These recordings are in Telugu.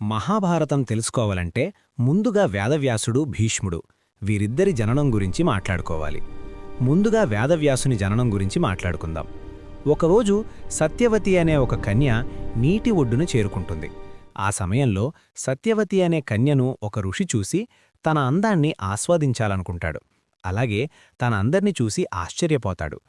మహాభారతం తెలుసుకోవాలంటే ముందుగా వేదవ్యాసుడు భీష్ముడు వీరిద్దరి జననం గురించి మాట్లాడుకోవాలి. ముందుగా వేదవ్యాసుని జననం గురించి మాట్లాడుకుందాం. ఒకరోజు సత్యవతి అనే ఒక కన్య నీటి ఒడ్డున చేరుకుంటుంది. ఆ సమయంలో సత్యవతి అనే కన్యను ఒక ఋషి చూసి తన అందాన్ని ఆస్వాదించాలనుకుంటాడు. అలాగే తన అందర్నీ చూసి ఆశ్చర్యపోతాడు.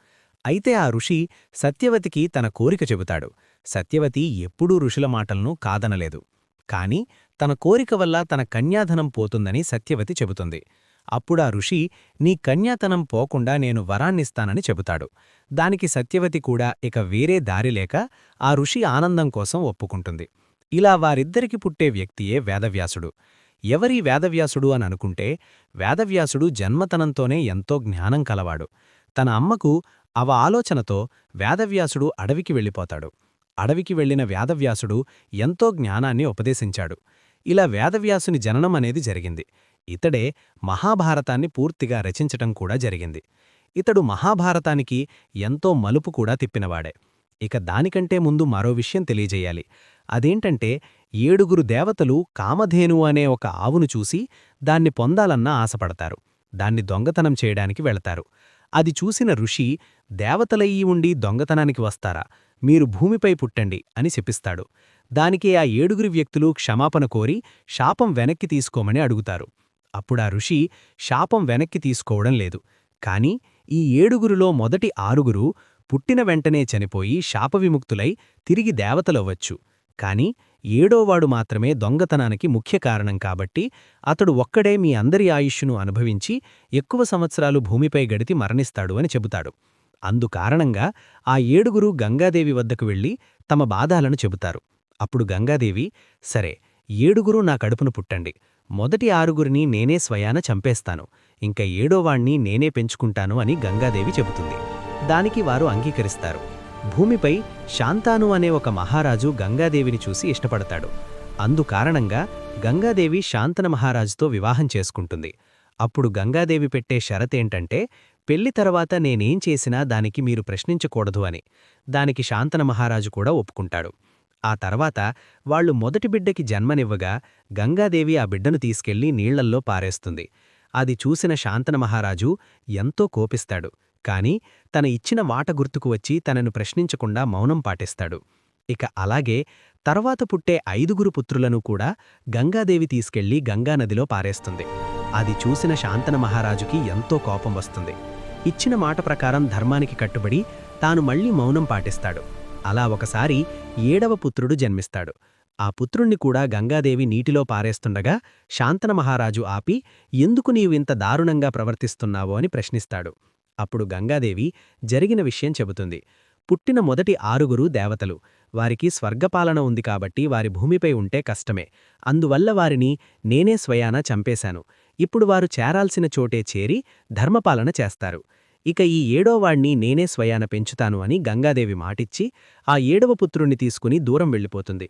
అయితే ఆ ఋషి సత్యవతికి తన కోరిక చెబుతాడు. సత్యవతి ఎప్పుడూ ఋషుల మాటలను కాదనలేదు. కాని తన కోరిక వల్ల తన కన్యాధనం పోతుందని సత్యవతి చెబుతుంది. అప్పుడా ఋషి నీ కన్యాధనం పోకుండా నేను వరాన్నిస్తానని చెబుతాడు. దానికి సత్యవతి కూడా ఇక వేరే దారిలేక ఆ ఋషి ఆనందం కోసం ఒప్పుకుంటుంది. ఇలా వారిద్దరికి పుట్టే వ్యక్తియే వేదవ్యాసుడు. ఎవరీ వేదవ్యాసుడు అని అనుకుంటే, వేదవ్యాసుడు జన్మతనంతోనే ఎంతో జ్ఞానం కలవాడు. తన అమ్మకు ఆలోచనతో వేదవ్యాసుడు అడవికి వెళ్ళిపోతాడు. అడవికి వెళ్లిన వేదవ్యాసుడు ఎంతో జ్ఞానాన్ని ఉపదేశించాడు. ఇలా వేదవ్యాసుని జననం అనేది జరిగింది. ఇతడే మహాభారతాన్ని పూర్తిగా రచించటం కూడా జరిగింది. ఇతడు మహాభారతానికి ఎంతో మలుపు కూడా తిప్పినవాడే. ఇక దానికంటే ముందు మరో విషయం తెలియజేయాలి. అదేంటంటే 7 దేవతలు కామధేను అనే ఒక ఆవును చూసి దాన్ని పొందాలన్నా ఆశపడతారు. దాన్ని దొంగతనం చేయడానికి వెళతారు. అది చూసిన ఋషి దేవతలయ్యి ఉండి దొంగతనానికి వస్తారా, మీరు భూమిపై పుట్టండి అని శపిస్తాడు. దానికి ఆ 7 వ్యక్తులు క్షమాపణ కోరి శాపం వెనక్కి తీసుకోమని అడుగుతారు. అప్పుడా ఋషి శాపం వెనక్కి తీసుకోవడం లేదు. కాని ఈ 7లో మొదటి 6 పుట్టిన వెంటనే చనిపోయి శాపవిముక్తులై తిరిగి దేవతలవ్వచ్చు. కాని 7వాడు మాత్రమే దొంగతనానికి ముఖ్య కారణం కాబట్టి అతడు ఒక్కడే మీ అందరి ఆయుష్ను అనుభవించి ఎక్కువ సంవత్సరాలు భూమిపై గడితి మరణిస్తాడు అని చెబుతాడు. అందుకారణంగా ఆ 7 గంగాదేవి వద్దకు వెళ్లి తమ బాధాలను చెబుతారు. అప్పుడు గంగాదేవి, సరే 7 నా కడుపును పుట్టండి, మొదటి 6 నేనే స్వయాన చంపేస్తాను, ఇంకా 7వాణ్ణి నేనే పెంచుకుంటాను అని గంగాదేవి చెబుతుంది. దానికి వారు అంగీకరిస్తారు. భూమిపై శాంతాను అనే ఒక మహారాజు గంగాదేవిని చూసి ఇష్టపడతాడు. అందుకారణంగా గంగాదేవి శాంతన మహారాజుతో వివాహం చేసుకుంటుంది. అప్పుడు గంగాదేవి పెట్టే షరతేంటంటే, పెళ్లి తర్వాత నేనేం చేసినా దానికి మీరు ప్రశ్నించకూడదు అని. దానికి శాంతన మహారాజు కూడా ఒప్పుకుంటాడు. ఆ తర్వాత వాళ్లు మొదటి బిడ్డకి జన్మనివ్వగా గంగాదేవి ఆ బిడ్డను తీసుకెళ్లి నీళ్లల్లో పారేస్తుంది. అది చూసిన శాంతన మహారాజు ఎంతో కోపిస్తాడు. కాని తన ఇచ్చిన మాట గుర్తుకు వచ్చి తనను ప్రశ్నించకుండా మౌనం పాటిస్తాడు. ఇక అలాగే తర్వాత పుట్టే 5 పుత్రులను కూడా గంగాదేవి తీసుకెళ్లి గంగానదిలో పారేస్తుంది. అది చూసిన శాంతన మహారాజుకి ఎంతో కోపం వస్తుంది. ఇచ్చిన మాట ప్రకారం ధర్మానికి కట్టుబడి తాను మళ్లీ మౌనం పాటిస్తాడు. అలా ఒకసారి 7వ పుత్రుడు జన్మిస్తాడు. ఆ పుత్రుణ్ణి కూడా గంగాదేవి నీటిలో పారేస్తుండగా శాంతన మహారాజు ఆపి, ఎందుకు నీవింత దారుణంగా ప్రవర్తిస్తున్నావో అని ప్రశ్నిస్తాడు. అప్పుడు గంగాదేవి జరిగిన విషయం చెబుతుంది. పుట్టిన మొదటి 6 దేవతలు. వారికి స్వర్గపాలన ఉంది కాబట్టి వారి భూమిపై ఉంటే కష్టమే. అందువల్ల వారిని నేనే స్వయాన చంపేశాను. ఇప్పుడు వారు చేరాల్సిన చోటే చేరి ధర్మపాలన చేస్తారు. ఇక ఈ 7వాణ్ణి నేనే స్వయాన పెంచుతాను అని గంగాదేవి మాటిచ్చి ఆ 7వ పుత్రుణ్ణి తీసుకుని దూరం వెళ్ళిపోతుంది.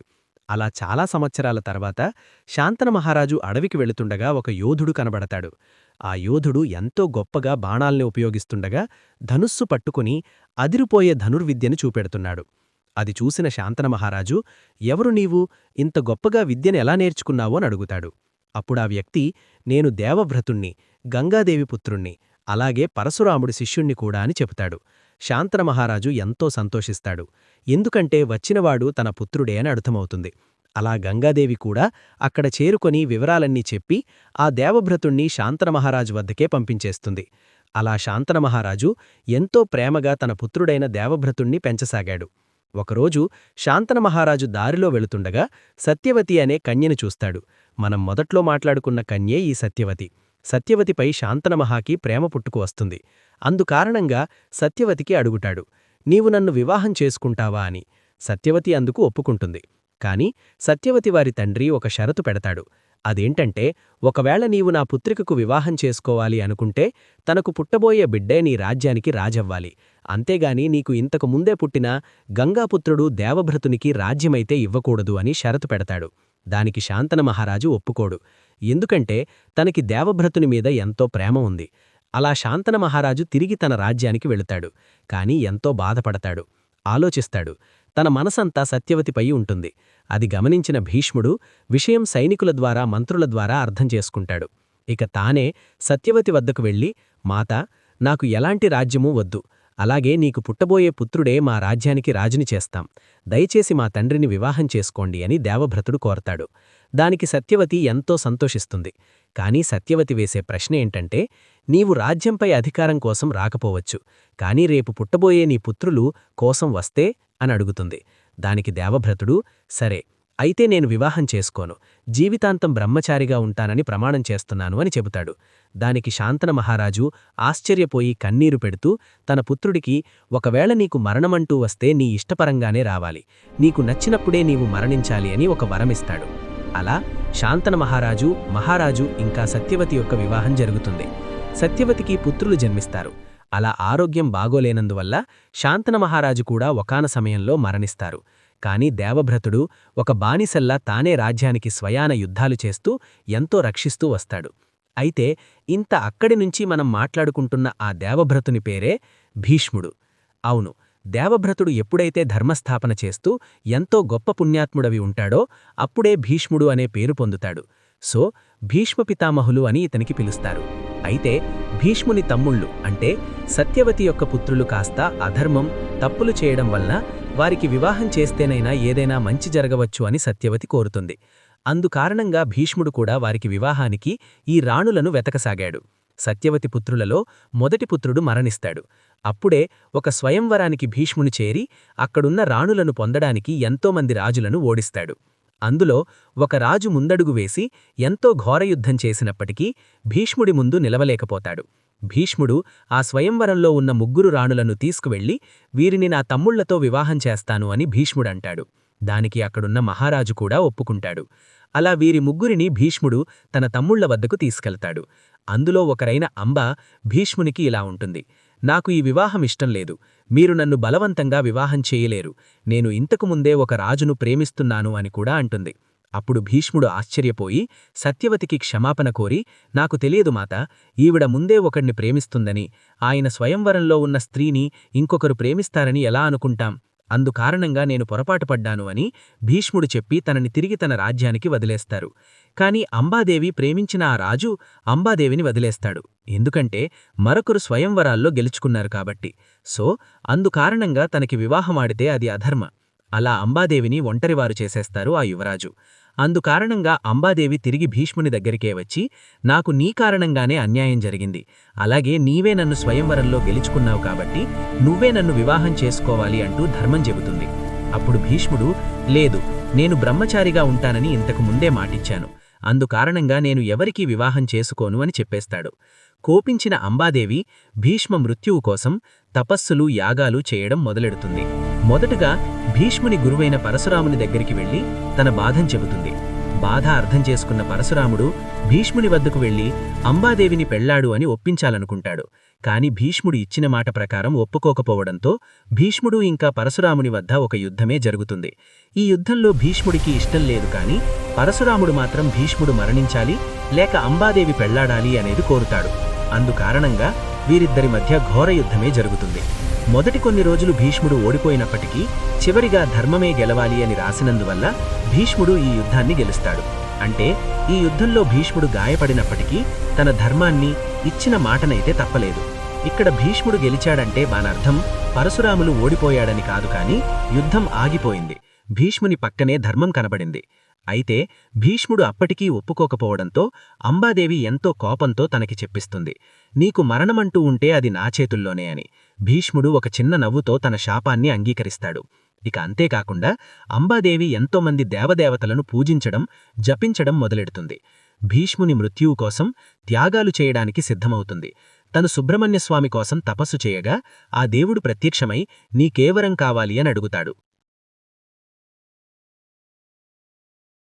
అలా చాలా సంవత్సరాల తర్వాత శాంతన మహారాజు అడవికి వెళుతుండగా ఒక యోధుడు కనబడతాడు. ఆ యోధుడు ఎంతో గొప్పగా బాణాల్ని ఉపయోగిస్తుండగా ధనుస్సు పట్టుకుని అదిరిపోయే ధనుర్విద్యను చూపెడుతున్నాడు. అది చూసిన శాంతన మహారాజు, ఎవరు నీవు, ఇంత గొప్పగా విద్యను ఎలా నేర్చుకున్నావో అని అడుగుతాడు. అప్పుడా వ్యక్తి, నేను దేవభ్రతుణ్ణి, గంగాదేవి పుత్రుణ్ణి, అలాగే పరశురాముడి శిష్యుణ్ణి కూడా అని చెబుతాడు. శాంతన మహారాజు ఎంతో సంతోషిస్తాడు. ఎందుకంటే వచ్చినవాడు తన పుత్రుడే అని అర్థమవుతుంది. అలా గంగాదేవి కూడా అక్కడ చేరుకొని వివరాలన్నీ చెప్పి ఆ దేవభ్రతుణ్ణి శాంతన మహారాజు వద్దకే పంపించేస్తుంది. అలా శాంతన మహారాజు ఎంతో ప్రేమగా తన పుత్రుడైన దేవభ్రతుణ్ణి పెంచసాగాడు. ఒకరోజు శాంతన మహారాజు దారిలో వెళుతుండగా సత్యవతి అనే కన్యను చూస్తాడు. మనం మొదట్లో మాట్లాడుకున్న కన్యే ఈ సత్యవతి. సత్యవతిపై శాంతన మహాకి ప్రేమ పుట్టుకు వస్తుంది. అందుకారణంగా సత్యవతికి అడుగుతాడు, నీవు నన్ను వివాహం చేసుకుంటావా అని. సత్యవతి అందుకు ఒప్పుకుంటుంది. కాని సత్యవతి వారి తండ్రి ఒక షరతు పెడతాడు. అదేంటంటే, ఒకవేళ నీవు నా పుత్రికకు వివాహం చేసుకోవాలి అనుకుంటే తనకు పుట్టబోయే బిడ్డే నీ రాజ్యానికి రాజవ్వాలి. అంతేగాని నీకు ఇంతకు ముందే పుట్టిన గంగాపుత్రుడు దేవభ్రతునికి రాజ్యమైతే ఇవ్వకూడదు అని షరతు పెడతాడు. దానికి శాంతన మహారాజు ఒప్పుకోడు. ఎందుకంటే తనకి దేవభ్రతుని మీద ఎంతో ప్రేమ ఉంది. అలా శాంతన మహారాజు తిరిగి తన రాజ్యానికి వెళుతాడు. కాని ఎంతో బాధపడతాడు. ఆలోచిస్తాడు. తన మనసంతా సత్యవతిపై ఉంటుంది. అది గమనించిన భీష్ముడు విషయం సైనికుల ద్వారా మంత్రుల ద్వారా అర్థం చేసుకుంటాడు. ఇక తానే సత్యవతి వద్దకు వెళ్ళి, మాతా, నాకు ఎలాంటి రాజ్యమూ వద్దు, అలాగే నీకు పుట్టబోయే పుత్రుడే మా రాజ్యానికి రాజుని చేస్తాం, దయచేసి మా తండ్రిని వివాహం చేసుకోండి అని దేవభ్రతుడు కోరతాడు. దానికి సత్యవతి ఎంతో సంతోషిస్తుంది. కాని సత్యవతి వేసే ప్రశ్న ఏంటంటే, నీవు రాజ్యంపై అధికారం కోసం రాకపోవచ్చు, కానీ రేపు పుట్టబోయే నీ పుత్రులు కోసం వస్తే అని అడుగుతుంది. దానికి దేవభ్రతుడు, సరే అయితే నేను వివాహం చేసుకోను, జీవితాంతం బ్రహ్మచారిగా ఉంటానని ప్రమాణం చేస్తున్నాను అని చెబుతాడు. దానికి శాంతన మహారాజు ఆశ్చర్యపోయి కన్నీరు పెడుతూ తన పుత్రుడికి, ఒకవేళ నీకు మరణమంటూ వస్తే నీ ఇష్టపరంగానే రావాలి, నీకు నచ్చినప్పుడే నీవు మరణించాలి అని ఒక వరమిస్తాడు. అలా శాంతన మహారాజు ఇంకా సత్యవతి యొక్క వివాహం జరుగుతుంది. సత్యవతికి పుత్రులు జన్మిస్తారు. అలా ఆరోగ్యం బాగోలేనందువల్ల శాంతన మహారాజు కూడా ఒకాన సమయంలో మరణిస్తారు. కాని దేవభ్రతుడు ఒక బానిసల్లా తానే రాజ్యానికి స్వయాన యుద్ధాలు చేస్తూ ఎంతో రక్షిస్తూ వస్తాడు. అయితే ఇంత అక్కడి నుంచి మనం మాట్లాడుకుంటున్న ఆ దేవభ్రతుని పేరే భీష్ముడు. అవును, దేవభ్రతుడు ఎప్పుడైతే ధర్మస్థాపన చేస్తూ ఎంతో గొప్ప పుణ్యాత్ముడవి ఉంటాడో అప్పుడే భీష్ముడు అనే పేరు పొందుతాడు. సో భీష్మపితామహులు అని ఇతనికి పిలుస్తారు. అయితే భీష్ముని తమ్ముళ్ళు అంటే సత్యవతి యొక్క పుత్రులు కాస్త అధర్మం, తప్పులు చేయడం వలన వారికి వివాహం చేస్తేనైనా ఏదైనా మంచి జరగవచ్చు అని సత్యవతి కోరుతుంది. అందుకారణంగా భీష్ముడు కూడా వారికి వివాహానికి ఈ రాణులను వెతకసాగాడు. సత్యవతి పుత్రులలో మొదటి పుత్రుడు మరణిస్తాడు. అప్పుడే ఒక స్వయంవరానికి భీష్ముని చేరి అక్కడున్న రాణులను పొందడానికి ఎంతోమంది రాజులను ఓడిస్తాడు. అందులో ఒక రాజు ముందడుగు వేసి ఎంతో ఘోరయుద్ధం చేసినప్పటికీ భీష్ముడి ముందు నిలవలేకపోతాడు. భీష్ముడు ఆ స్వయంవరంలో ఉన్న ముగ్గురు రాణులను తీసుకువెళ్లి, వీరిని నా తమ్ముళ్లతో వివాహం చేస్తాను అని భీష్ముడంటాడు. దానికి అక్కడున్న మహారాజు కూడా ఒప్పుకుంటాడు. అలా వీరి ముగ్గురిని భీష్ముడు తన తమ్ముళ్ల వద్దకు తీసుకెళ్తాడు. అందులో ఒకరైన అంబ భీష్మునికి ఇలా ఉంటుంది, నాకు ఈ వివాహం ఇష్టం లేదు, మీరు నన్ను బలవంతంగా వివాహం చేయలేరు, నేను ఇంతకుముందే ఒక రాజును ప్రేమిస్తున్నాను అని కూడా అంటుంది. అప్పుడు భీష్ముడు ఆశ్చర్యపోయి సత్యవతికి క్షమాపణ కోరి, నాకు తెలియదు మాత, ఈవిడ ముందే ఒకడిని ప్రేమిస్తుందని, ఆయన స్వయంవరంలో ఉన్న స్త్రీని ఇంకొకరు ప్రేమిస్తారని ఎలా అనుకుంటాం, అందుకారణంగా నేను పొరపాటుపడ్డాను అని భీష్ముడు చెప్పి తనని తిరిగి తన రాజ్యానికి వదిలేస్తారు. కాని అంబాదేవి ప్రేమించిన ఆ రాజు అంబాదేవిని వదిలేస్తాడు. ఎందుకంటే మరొకరు స్వయంవరాల్లో గెలుచుకున్నారు కాబట్టి. సో అందుకారణంగా తనకి వివాహమాడితే అది అధర్మ. అలా అంబాదేవిని ఒంటరివారు చేసేస్తారు ఆ యువరాజు. అందుకారణంగా అంబాదేవి తిరిగి భీష్ముని దగ్గరికే వచ్చి, నాకు నీ కారణంగానే అన్యాయం జరిగింది, అలాగే నీవే నన్ను స్వయంవరంలో గెలుచుకున్నావు కాబట్టి నువ్వే నన్ను వివాహం చేసుకోవాలి అంటూ ధర్మం చెబుతుంది. అప్పుడు భీష్ముడు, లేదు, నేను బ్రహ్మచారిగా ఉంటానని ఇంతకు ముందే మాటిచ్చాను, అందుకారణంగా నేను ఎవరికీ వివాహం చేసుకోను అని చెప్పేస్తాడు. కోపించిన అంబాదేవి భీష్మ మృత్యువు కోసం తపస్సులు, యాగాలు చేయడం మొదలెడుతుంది. మొదటగా భీష్ముని గురువైన పరశురాముని దగ్గరికి వెళ్లి తన బాధం చెబుతుంది. బాధ అర్థం చేసుకున్న పరశురాముడు భీష్ముని వద్దకు వెళ్లి అంబాదేవిని పెళ్లాడు అని ఒప్పించాలనుకుంటాడు. కాని భీష్ముడు ఇచ్చిన మాట ప్రకారం ఒప్పుకోకపోవడంతో భీష్ముడు ఇంకా పరశురాముని వద్ద ఒక యుద్ధమే జరుగుతుంది. ఈ యుద్ధంలో భీష్ముడికి ఇష్టం లేదు, కాని పరశురాముడు మాత్రం భీష్ముడు మరణించాలి లేక అంబాదేవి పెళ్లాడాలి అనేది కోరుతాడు. అందుకారణంగా వీరిద్దరి మధ్య ఘోర యుద్ధమే జరుగుతుంది. మొదటి కొన్ని రోజులు భీష్ముడు ఓడిపోయినప్పటికీ చివరిగా ధర్మమే గెలవాలి అని రాసినందువల్ల భీష్ముడు ఈ యుద్ధాన్ని గెలుస్తాడు. అంటే ఈ యుద్ధంలో భీష్ముడు గాయపడినప్పటికీ తన ధర్మాన్ని, ఇచ్చిన మాటనైతే తప్పలేదు. ఇక్కడ భీష్ముడు గెలిచాడంటే దానర్థం పరశురాములు ఓడిపోయాడని కాదు, కాని యుద్ధం ఆగిపోయింది, భీష్ముని పక్కనే ధర్మం కనబడింది. అయితే భీష్ముడు అప్పటికీ ఒప్పుకోకపోవడంతో అంబాదేవి ఎంతో కోపంతో తనకి చెప్పిస్తుంది, నీకు మరణమంటూ ఉంటే అది నా చేతుల్లోనే అని. భీష్ముడు ఒక చిన్న నవ్వుతో తన శాపాన్ని అంగీకరిస్తాడు. ఇక అంతేకాకుండా అంబాదేవి ఎంతోమంది దేవదేవతలను పూజించడం, జపించడం మొదలెడుతుంది. భీష్ముని మృత్యువు కోసం త్యాగాలు చేయడానికి సిద్ధమవుతుంది. తను సుబ్రహ్మణ్యస్వామి కోసం తపస్సు చేయగా ఆ దేవుడు ప్రత్యక్షమై నీకేవరం కావాలి అని అడుగుతాడు.